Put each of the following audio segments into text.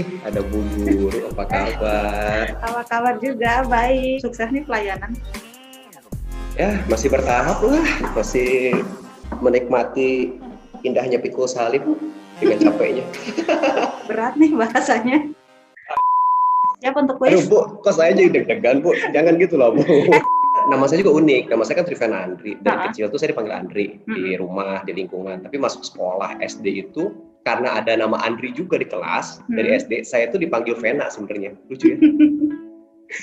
Ada Bu Guru, apa kabar? Apa kabar juga, baik. Sukses nih pelayanan. Ya, masih bertahap lah. Masih menikmati indahnya pikul salib dengan capeknya. Berat nih bahasanya. Siap untuk Aduh, kuis. Bu, kok saya jadi deg-degan, Bu? Jangan gitu loh, Bu. Nama saya juga unik. Nama saya kan Trivena Andri. Dari kecil tuh saya dipanggil Andri di rumah, di lingkungan. Tapi masuk sekolah SD itu karena ada nama Andri juga di kelas dari SD, saya tuh dipanggil Vena sebenarnya. Lucu ya?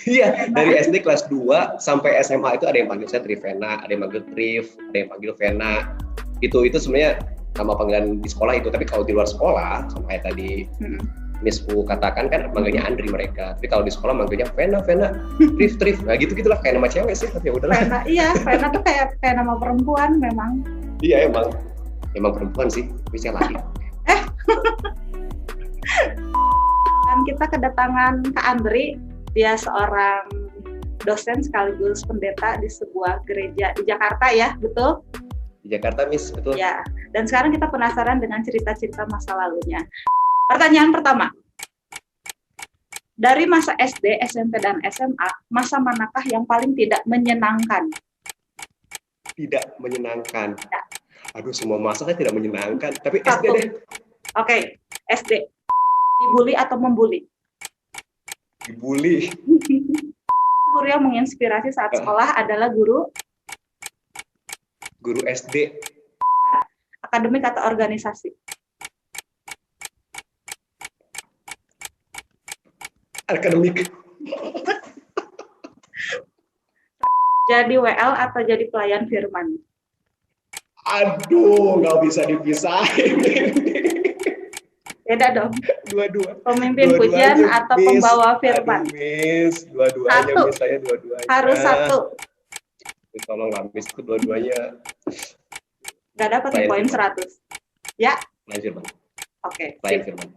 Iya, dari SD kelas 2 sampai SMA itu ada yang panggil saya Trivena, ada yang panggil Triv, ada yang panggil Vena. Itu sebenarnya nama panggilan di sekolah itu. Tapi kalau di luar sekolah, sama kayak tadi Miss U katakan kan manggilnya Andri mereka. Tapi kalau di sekolah manggilnya Vena, Triv. Nah gitulah kayak nama cewek sih, tapi ya udahlah. Vena, iya, Vena tuh kayak nama perempuan memang. Iya emang perempuan sih, bisa laki. Dan kita kedatangan Kak Andri, dia seorang dosen sekaligus pendeta di sebuah gereja di Jakarta ya, betul? Di Jakarta, Miss, betul. Ya, dan sekarang kita penasaran dengan cerita-cerita masa lalunya. Pertanyaan pertama, dari masa SD, SMP, dan SMA, masa manakah yang paling tidak menyenangkan? Tidak menyenangkan. Ya. Aduh, semua masa kan tidak menyenangkan. Tapi Satu. SD deh. Oke, SD. Dibully atau membuli? Dibully. Guru yang menginspirasi saat sekolah adalah guru SD. akademik atau organisasi? Akademik. Jadi WL atau jadi pelayan firman? Aduh, nggak bisa dipisahin. Beda dong. Dua-dua. Pemimpin pujian atau pembawa firman? Aduh, Miss, dua-duanya. Satu. Miss, saya dua-duanya. Harus satu. Tolonglah, Miss, itu dua-duanya. Gak dapat nih poin 100. Ya? Pelayan firman. Oke. Pelayan firman.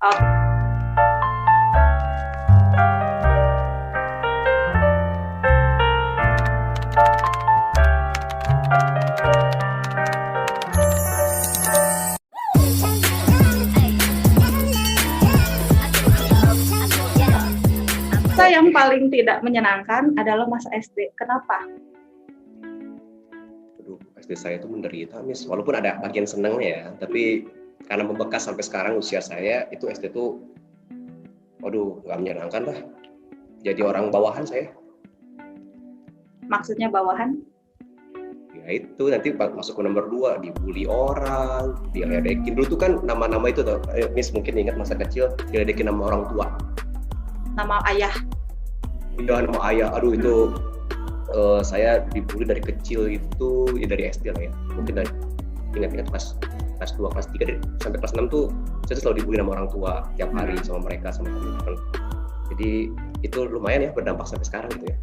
Oh. Masa yang paling tidak menyenangkan adalah masa SD. Kenapa? Aduh, SD saya itu menderita, Miss. Walaupun ada bagian senengnya ya, tapi karena membekas sampai sekarang usia saya, itu SD tuh, waduh, nggak menyenangkan lah. Jadi orang bawahan saya. Maksudnya bawahan? Ya itu, nanti masuk ke nomor 2, dibully orang, diledekin. Dulu tuh kan nama-nama itu tuh, Miss mungkin ingat masa kecil, diledekin nama orang tua. Nama ayah. Iya, nama ayah. Aduh, itu saya dibully dari kecil itu, ya dari SD lah ya. Mungkin dari ingat-ingat kelas 2, kelas 3, sampai kelas 6 tuh saya selalu dibully sama orang tua tiap hari sama mereka, sama teman-teman. Jadi itu lumayan ya berdampak sampai sekarang gitu ya.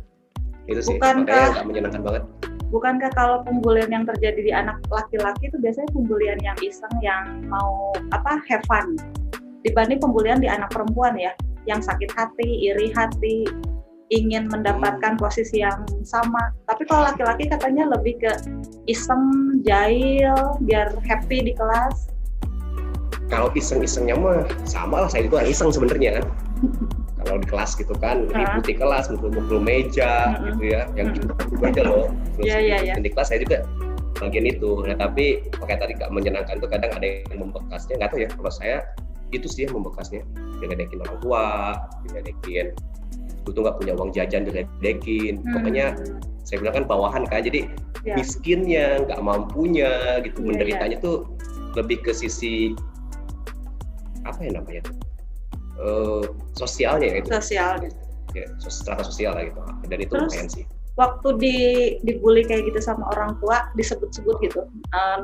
Itu sih, makanya nggak menyenangkan banget. Bukankah kalau pembulian yang terjadi di anak laki-laki itu biasanya pembulian yang iseng, yang mau have fun, dibanding pembulian di anak perempuan ya, yang sakit hati, iri hati, ingin mendapatkan posisi yang sama. Tapi kalau laki-laki katanya lebih ke iseng, jahil, biar happy di kelas. Kalau iseng-isengnya mah sama lah, saya itu orang iseng sebenarnya kan. Kalau di kelas gitu kan, ribut di kelas, mukul-mukul meja gitu ya, yang gitu aja loh. Terus di kelas saya juga bagian itu. Nah tapi kayak tadi gak menyenangkan tuh, kadang ada yang membekasnya, nggak tahu ya. Kalau saya itu sih yang membekasnya, diledekin orang tua, diledekin itu nggak punya uang jajan, diledekin. Pokoknya saya bilang kan bawahan kan, jadi miskinnya, nggak mampunya gitu, menderitanya tuh lebih ke sisi apa ya namanya tuh, sosialnya gitu. Sosial. Ya, strata sosial lah gitu. Dan itu lumayan sih. Waktu dibully kayak gitu sama orang tua, disebut-sebut gitu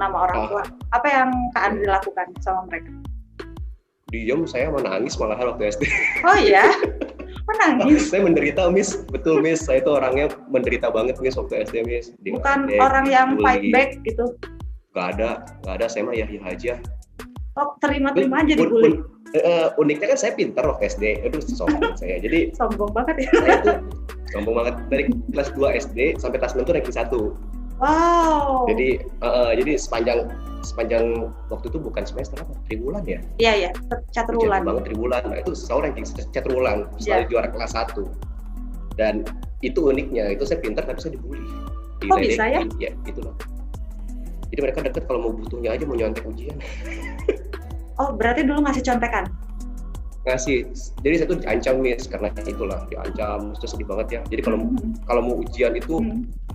nama orang tua, apa yang Kak Andri lakukan sama mereka? Diam, saya menangis malahan waktu SD. Oh iya? Menangis? Saya menderita, Miss. Betul, Miss. Saya itu orangnya menderita banget, Miss, waktu SD, Miss. Bukan orang yang fight back gitu? Gak ada. Saya mah ya aja. Oh, terima-terima aja dibully? Uniknya kan saya pintar waktu SD. Aduh, sombong saya. Jadi sombong banget ya? Saya tuh sombong banget. Dari kelas 2 SD sampai kelas 6 tuh ranking 1. Wow. Jadi sepanjang waktu itu bukan semester apa, triwulan ya? Iya, caturwulan. Banget triwulan. Nah, itu selalu ranking caturwulan, selalu juara kelas 1. Dan itu uniknya, itu saya pintar tapi saya dibully. Kok bisa ya? Ya, itulah. Jadi mereka deket kalau mau butuhnya aja, mau nyontek ujian. Oh, berarti dulu ngasih contekan? Ngasih. Jadi saya tuh diancam Miss, karena itulah diancam, terus sedih banget ya. Jadi kalau mau ujian itu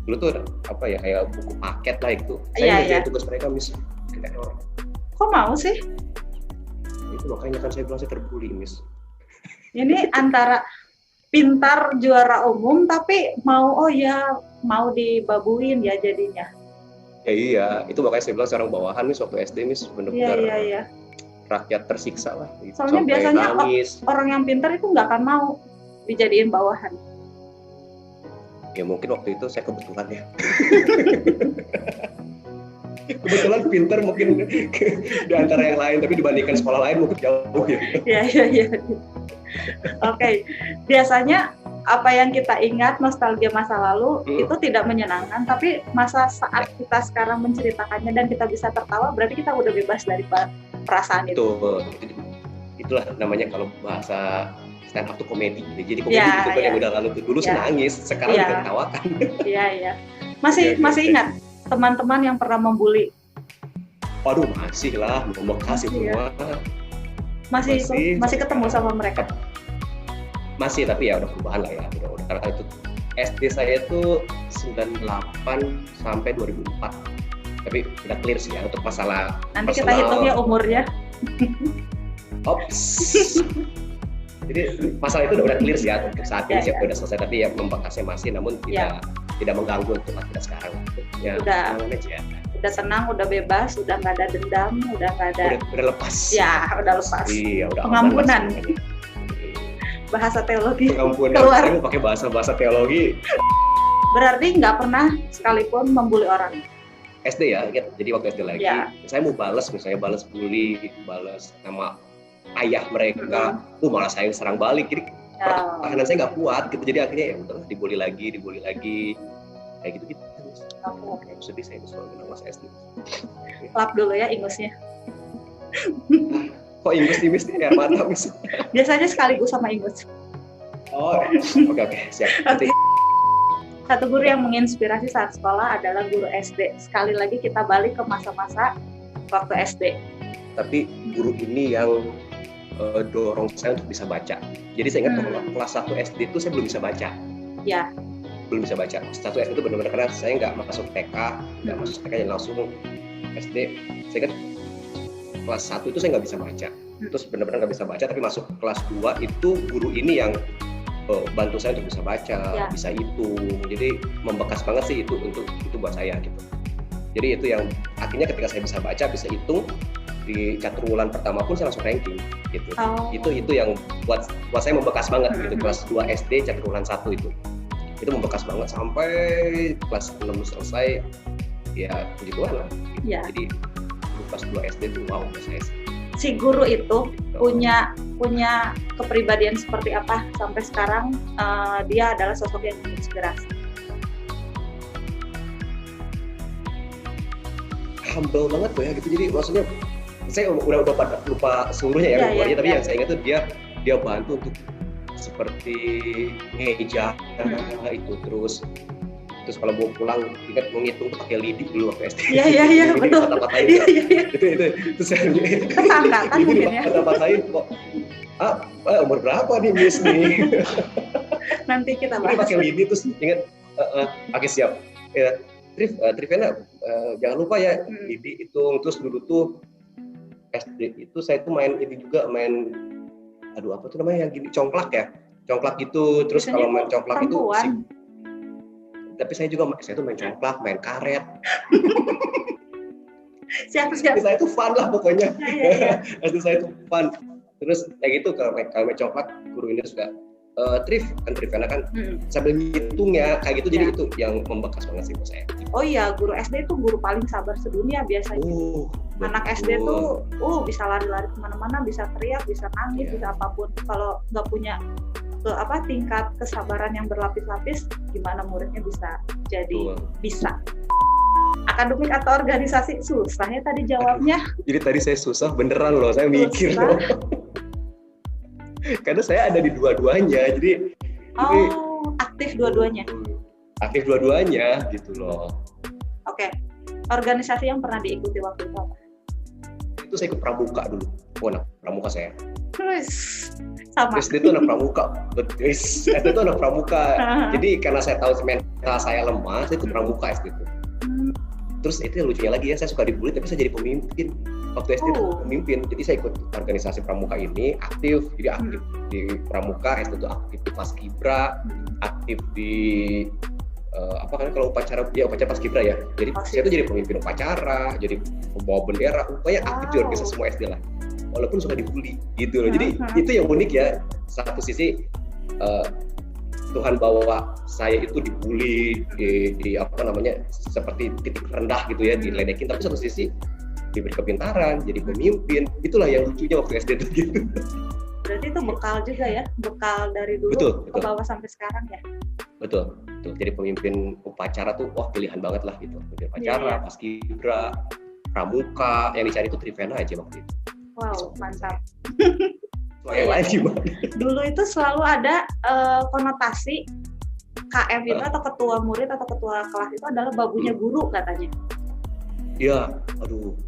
dulu tuh apa ya, kayak buku paket lah itu. Saya ngerjain tugas mereka Miss. Kok mau sih? Itu makanya kan saya bilang saya terbully Miss. Ini antara pintar juara umum tapi mau dibabuin ya jadinya. Ya iya, itu makanya saya bilang seorang bawahan Miss waktu SD Miss, benar-benar Iya. rakyat tersiksa lah. Gitu. Soalnya sampai biasanya nangis. Orang yang pintar itu nggak akan mau dijadiin bawahan. Ya mungkin waktu itu saya kebetulan ya. Kebetulan pintar mungkin di antara yang lain, tapi dibandingkan sekolah lain mungkin jauh ya. Iya. Oke. Biasanya apa yang kita ingat nostalgia masa lalu itu tidak menyenangkan, tapi masa saat kita sekarang menceritakannya dan kita bisa tertawa, berarti kita udah bebas dari perasaan itu. Itulah namanya kalau bahasa stand up tuh komedi. Jadi komedi itu kan yang udah lalu tuh. Dulu saya nangis, sekarang kita ketawakan. Iya. Masih ingat teman-teman yang pernah membuli? Waduh, masih lah, membekas itu semua. Masih ketemu sama mereka? Masih, tapi ya udah perubahan lah ya. Udah karena itu SD saya itu 98 sampai 2004. Tapi udah clear sih ya untuk masalah nanti personal. Kita hitung ya umurnya. Ops. Jadi masalah itu udah clear sih ya untuk saat ini ya. Udah selesai, tapi ya membekasnya masih, namun tidak mengganggu untuk kita sekarang. Ya, udah tenang, udah bebas, udah nggak ada dendam, udah nggak ada. Udah lepas. Ya, udah lepas. Iya, udah pengampunan. Bahasa teologi pengampunan. keluar. Saya mau pakai bahasa teologi. Berarti nggak pernah sekalipun membuli orang. SD ya, jadi waktu SD lagi. Saya mau misalnya balas bully, balas nama ayah mereka, malah saya serang balik. Jadi pertahanan saya nggak kuat gitu. Jadi akhirnya ya udahlah, dibully lagi, kayak gitu. Okay. Sedih saya soal masa SD. Lap dulu ya ingusnya. Kok ingus nih air mata Miss? Biasanya sekaligus sama ingus. Oh, oke, siap. Okay. Satu guru yang menginspirasi saat sekolah adalah guru SD. Sekali lagi kita balik ke masa-masa waktu SD. Tapi guru ini yang dorong saya untuk bisa baca. Jadi saya ingat kelas 1 SD itu saya belum bisa baca. Ya. Belum bisa baca. 1 SD itu benar-benar karena saya nggak masuk TK, langsung SD. Saya ingat kelas 1 itu saya nggak bisa baca. Terus benar-benar nggak bisa baca, tapi masuk kelas 2 itu guru ini yang bantu saya untuk bisa baca, bisa hitung. Jadi membekas banget sih itu buat saya gitu. Jadi itu yang akhirnya ketika saya bisa baca, bisa hitung, di caturwulan pertama pun saya langsung ranking gitu. Itu yang buat saya membekas banget gitu. Kelas 2 SD caturwulan 1 itu membekas banget sampai kelas 6 selesai, ya puji Tuhan lah gitu. Jadi kelas 2 SD itu wow buat saya. Si guru itu punya kepribadian seperti apa sampai sekarang dia adalah sosok yang menginspirasi? Humble banget ya gitu. Jadi maksudnya saya udah lupa seluruhnya ya, tapi yang saya ingat tuh dia bantu untuk seperti ngeja itu terus kalau mau pulang ingat menghitung pakai lidi dulu waktu SD. Iya betul. Itu saya ketangkatan mungkin ya. Kata-katain kok umur berapa nih Miss nih? Nanti kita bahas. Pakai lidi terus ingat pakai siap. Ya, Trivena jangan lupa ya lidi hitung. Terus dulu tuh SD itu saya tuh main apa tuh namanya yang gini, congklak gitu. Terus kalau main congklak itu tapi saya tuh main congklak, main karet. Siap. Saya tuh fun lah pokoknya. Saya tuh fun. Terus kayak gitu kalau main congklak, guru ini suka Trivena kan sambil ngitung ya kayak gitu. Jadi itu yang membekas banget sih buat saya. Oh iya, guru SD itu guru paling sabar sedunia biasanya. Anak SD tuh bisa lari-lari kemana-mana, bisa teriak, bisa nangis, bisa apapun. Kalau nggak punya tingkat kesabaran yang berlapis-lapis, gimana muridnya bisa jadi bisa. Akademik atau organisasi? Susah ya tadi jawabnya. Jadi tadi saya susah beneran loh, saya mikir loh. Karena saya ada di dua-duanya, jadi aktif dua-duanya. Aktif dua-duanya gitu loh. Oke. Organisasi yang pernah diikuti waktu itu apa? Itu saya ikut pramuka dulu. Anak pramuka saya. Terus sama. SD itu anak pramuka. SD itu anak pramuka. Jadi karena saya tahu mental saya lemah, saya ikut pramuka SD itu. Terus itu yang lucunya lagi ya, saya suka dibully tapi saya jadi pemimpin. Waktu SD itu pemimpin, jadi saya ikut organisasi pramuka ini, aktif. Jadi aktif di pramuka, SD itu aktif di Paskibra, aktif di kalau upacara Paskibra ya. Jadi saya itu jadi pemimpin upacara, jadi pembawa bendera, pokoknya aktif di organisasi semua SD lah. Walaupun suka dibully gitu loh. Jadi itu yang unik ya. Satu sisi Tuhan bawa saya itu dibully, di seperti titik rendah gitu ya, diledekin, tapi satu sisi diberi kepintaran, jadi pemimpin. Itulah yang lucunya waktu SD itu gitu. Berarti itu bekal juga ya, bekal dari dulu betul. ke bawah sampai sekarang ya. Betul. Jadi pemimpin upacara tuh pilihan banget lah gitu. Pemimpin upacara, Paskibra, pramuka, yang dicari itu Trivena aja waktu itu. Wow, mantap. Yang lain gimana? Dulu itu selalu ada konotasi KM itu atau ketua murid atau ketua kelas itu adalah babunya guru katanya. Iya, aduh.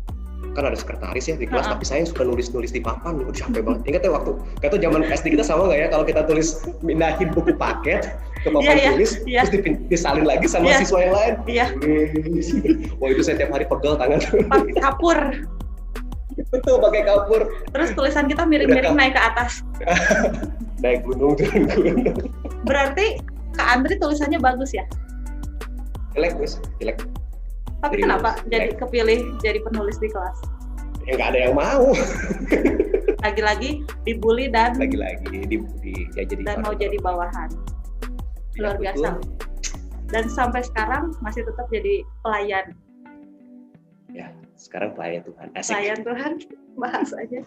Kan ada sekretaris ya di kelas, tapi saya suka nulis-nulis di papan, udah capek banget. Ingat ya waktu zaman SD kita sama nggak ya, kalau kita tulis pindahin buku paket ke papan tulis, terus disalin lagi sama siswa yang lain. Iya. Wah itu saya tiap hari pegel tangan. Pakai kapur. Betul, pakai kapur. Terus tulisan kita miring-miring naik ke atas. Naik gunung, turun gunung. Berarti Kak Andri tulisannya bagus ya? Jelek. Tapi kenapa jadi kepilih jadi penulis di kelas? Ya nggak ada yang mau. Lagi-lagi dibully dan lagi-lagi dibully ya jadi dan mau jadi bawahan. Luar biasa. Dan sampai sekarang masih tetap jadi pelayan. Ya, sekarang pelayan Tuhan. Asik. Pelayan Tuhan, bahas aja.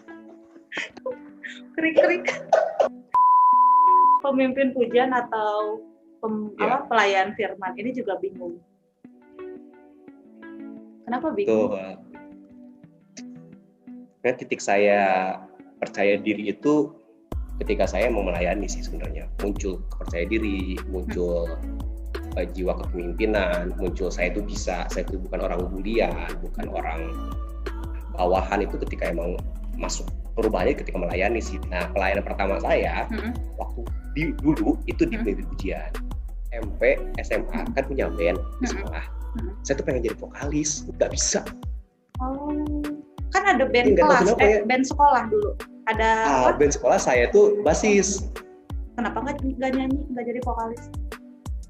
Krik-krik. Pemimpin pujian atau pelayan firman ini juga bingung. Kenapa bingung? Nah, titik saya percaya diri itu ketika saya mau melayani sih sebenarnya. Muncul kepercaya diri, muncul jiwa kepemimpinan, muncul saya itu bisa, saya itu bukan orang bulian, bukan orang bawahan, itu ketika emang masuk perubahannya ketika melayani sih. Nah, pelayanan pertama saya waktu dulu itu di pemimpin pujian. SMP, SMA kan punya band di sekolah. Saya tuh pengen jadi vokalis, nggak bisa. Oh, kan ada band kelas, band sekolah dulu. Ada band sekolah saya tuh basis. Kenapa nggak nyanyi, nggak jadi vokalis?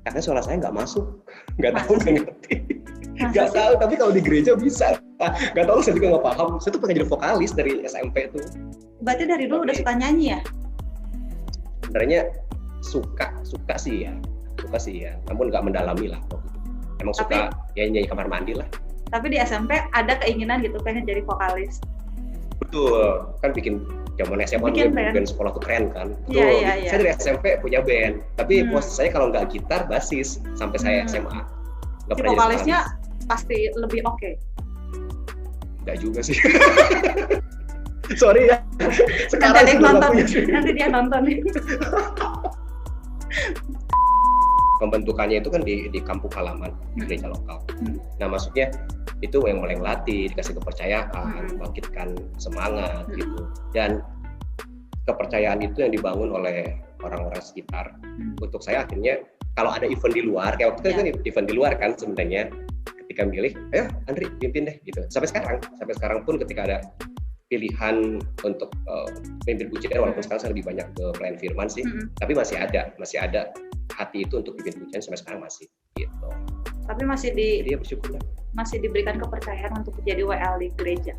Karena suara saya nggak masuk, nggak tahu, nggak ngerti. Nggak tahu, tapi kalau di gereja bisa. Nggak tahu, saya juga nggak paham. Saya tuh pengen jadi vokalis dari SMP tuh. Berarti dari dulu udah suka nyanyi ya? Sebenarnya suka sih ya, namun nggak mendalami lah. Emang suka ya nyanyi kamar mandi lah. Tapi di SMP ada keinginan gitu pengen jadi vokalis. Betul, kan bikin zaman SMA band sekolah tuh keren kan. Betul. Iya. Saya dari SMP punya band, tapi posisi saya kalau nggak gitar, basis sampai saya SMA. Si vokalisnya pasti lebih oke. Nggak juga sih. Sorry ya. Sekarang nanti dia nonton. Pembentukannya itu kan di kampung halaman di gereja lokal. Nah, maksudnya itu yang mulai ngelatih, dikasih kepercayaan, bangkitkan semangat gitu. Dan kepercayaan itu yang dibangun oleh orang-orang sekitar. Untuk saya akhirnya kalau ada event di luar, kayak waktu itu kan event di luar kan sebenarnya, ketika milih, ayo Andri pimpin deh gitu. Sampai sekarang pun ketika ada pilihan untuk pimpin pujian, walaupun sekarang saya lebih banyak ke pelayan firman sih, tapi masih ada hati itu untuk pimpin pujian sampai sekarang masih gitu. Tapi masih bersyukur lah. Masih diberikan kepercayaan untuk jadi WL di gereja.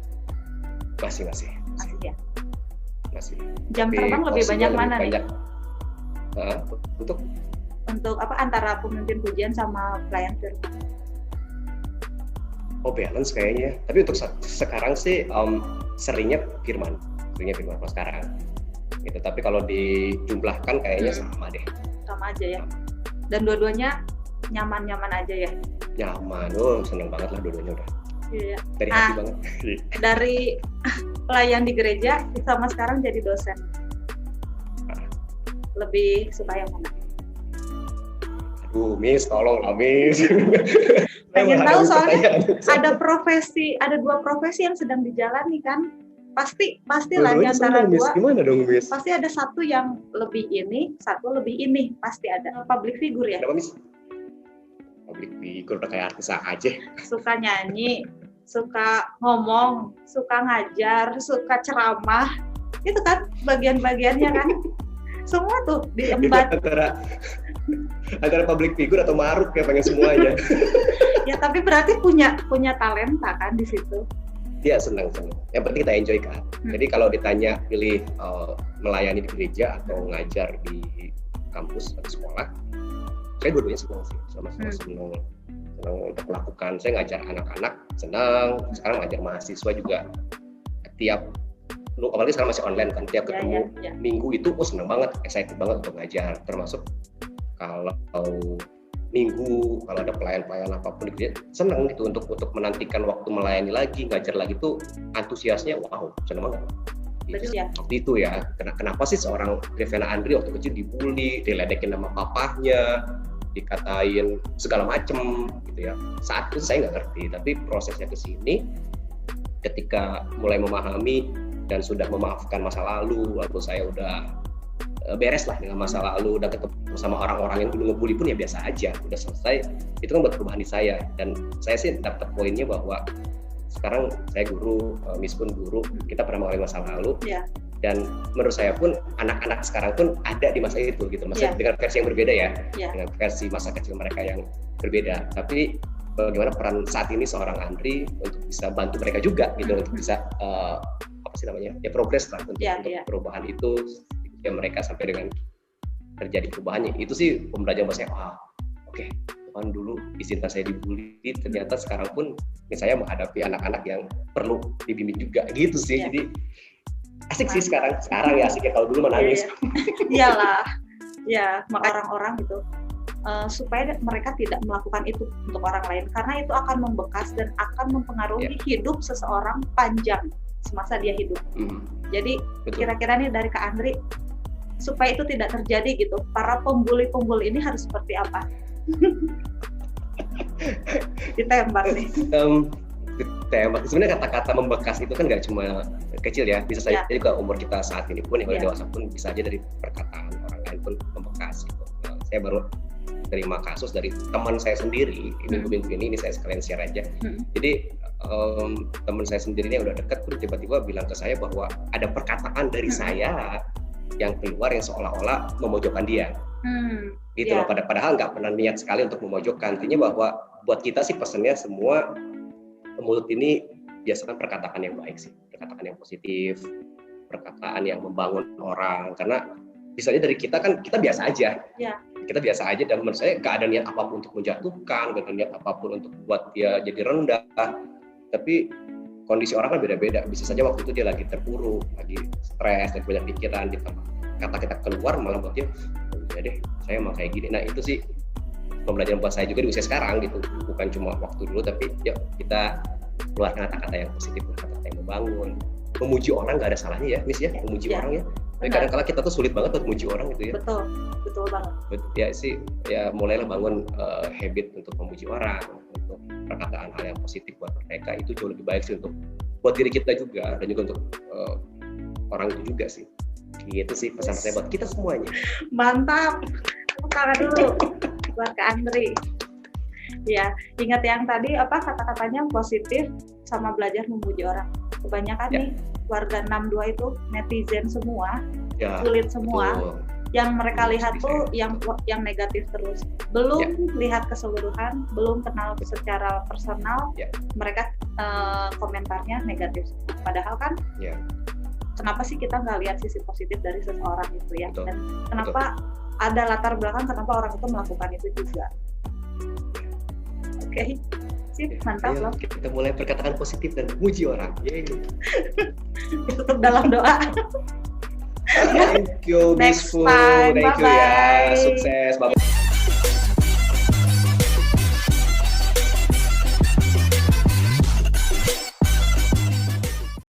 Masih ya. Masih. Jam terbang lebih banyak mana nih? Untuk apa antara pemimpin pujian sama pelayan firman? Balance kayaknya. Tapi untuk sekarang sih seringnya firman kalau sekarang. Gitu. Tapi kalau dijumlahkan kayaknya sama deh. Sama aja ya. Dan dua-duanya nyaman-nyaman aja ya. Nyaman, seneng banget lah dua-duanya udah. Iya. Dari hati banget. Dari pelayan di gereja sama sekarang jadi dosen. Lebih suka yang mana? Aduh, Miss, tolong lah, Miss. Pengen tahu soalnya ada dua profesi yang sedang dijalani kan? Pastilah di antara dua. Gimana dong, Miss? Pasti ada satu yang lebih ini, satu lebih ini, pasti ada. Public figure ya? Kenapa, Miss? Public figure udah kayak artis aja. Suka nyanyi, suka ngomong, suka ngajar, suka ceramah. Itu kan bagian-bagiannya kan? Semua tuh diembat. Antara public figure atau maruk ya, pengen semuanya. Ya tapi berarti punya talenta kan di situ. Dia senang. Yang penting kita enjoy kan. Jadi kalau ditanya pilih melayani di gereja atau ngajar di kampus atau sekolah, saya dua-duanya senang sih. Sama-sama senang untuk melakukan. Saya ngajar anak-anak senang. Sekarang ngajar mahasiswa juga. Apalagi sekarang masih online kan, tiap ketemu minggu itu senang banget, excited banget untuk ngajar. Termasuk kalau minggu, kalau ada pelayan-pelayan apapun gitu, senang gitu untuk menantikan waktu melayani lagi, ngajar lagi tuh antusiasnya, wow, senang banget. Betul ya. Waktu itu ya, kenapa sih seorang Trivena Andri waktu kecil dibully, diledekin sama papahnya, dikatain segala macem gitu ya. Saat itu saya nggak ngerti, tapi prosesnya ke sini, ketika mulai memahami dan sudah memaafkan masa lalu saya udah beres lah dengan masa lalu, udah ketemu sama orang-orang yang dulu ngebully pun ya biasa aja, udah selesai. Itu kan buat perubahan di saya, dan saya sih dapat poinnya bahwa sekarang saya guru, Miss pun guru, kita pernah mengalami masa lalu, dan menurut saya pun anak-anak sekarang pun ada di masa itu gitu, maksudnya dengan versi yang berbeda ya, dengan versi masa kecil mereka yang berbeda. Tapi bagaimana peran saat ini seorang Andri untuk bisa bantu mereka juga gitu, untuk bisa progres lah untuk perubahan itu ya, mereka sampai dengan terjadi perubahannya. Itu sih pembelajaran buat saya. Oke, Tuhan dulu izinkan saya dibully, ternyata sekarang pun saya menghadapi anak-anak yang perlu dibimbing juga gitu sih. Jadi asik sih sekarang ya asik ya, kalau dulu menangis. Iyalah, ya maka orang-orang gitu supaya mereka tidak melakukan itu untuk orang lain, karena itu akan membekas dan akan mempengaruhi hidup seseorang panjang semasa dia hidup. Jadi kira-kira nih dari Kak Andri, supaya itu tidak terjadi gitu, para pembuli-pembuli ini harus seperti apa? Ditembak nih. Ditembak. Sebenarnya kata-kata membekas itu kan nggak cuma kecil ya, bisa saja juga umur kita saat ini pun, yang dewasa pun bisa aja dari perkataan orang lain pun membekas gitu. Saya baru terima kasus dari teman saya sendiri minggu-minggu ini saya sekalian share aja. Jadi teman saya sendiri yang udah dekat tuh tiba-tiba bilang ke saya bahwa ada perkataan dari saya yang keluar yang seolah-olah memojokkan dia. Gitu loh, padahal nggak pernah niat sekali untuk memojokkan. Intinya bahwa buat kita sih pesannya semua, mulut ini biasakan perkataan yang baik sih, perkataan yang positif, perkataan yang membangun orang. Karena misalnya dari kita kan kita biasa aja. Kita biasa aja, dan menurut saya nggak ada niat apapun untuk menjatuhkan, nggak ada niat apapun untuk buat dia jadi rendah. Tapi kondisi orang kan beda-beda. Bisa saja waktu itu dia lagi terpuruk, lagi stres, dan banyak pikiran, ditambah kata kita keluar malah buat dia, ya deh, saya emang kayak gini. Nah itu sih pembelajaran buat saya juga di usia sekarang gitu. Bukan cuma waktu dulu, tapi yuk kita keluarkan kata-kata yang positif, kata-kata yang membangun. Memuji orang nggak ada salahnya ya, Miss ya, memuji orang ya. Tapi kadang-kala kita tuh sulit banget untuk memuji orang gitu ya. Betul banget. Ya sih, ya mulailah bangun habit untuk memuji orang, untuk perkataan hal yang positif buat mereka. Itu jauh lebih baik sih untuk buat diri kita juga, dan juga untuk orang itu juga sih. Gitu sih pesan saya buat kita semuanya. Mantap. Tangan dulu buat Kak Andri. Ya, ingat yang tadi kata-katanya positif sama belajar memuji orang. Kebanyakan nih warga 62 itu netizen semua, sulit semua. Betul. Yang mereka lihat tuh yang negatif terus. Belum lihat keseluruhan, belum kenal secara personal, mereka komentarnya negatif. Padahal kan kenapa sih kita nggak lihat sisi positif dari seseorang itu ya? Dan kenapa ada latar belakang kenapa orang itu melakukan itu juga? Oke. Mantap loh. Kita mulai perkataan positif dan memuji orang. Tutup dalam doa. Thank you, Next time. Thank you ya. Sukses. Bye.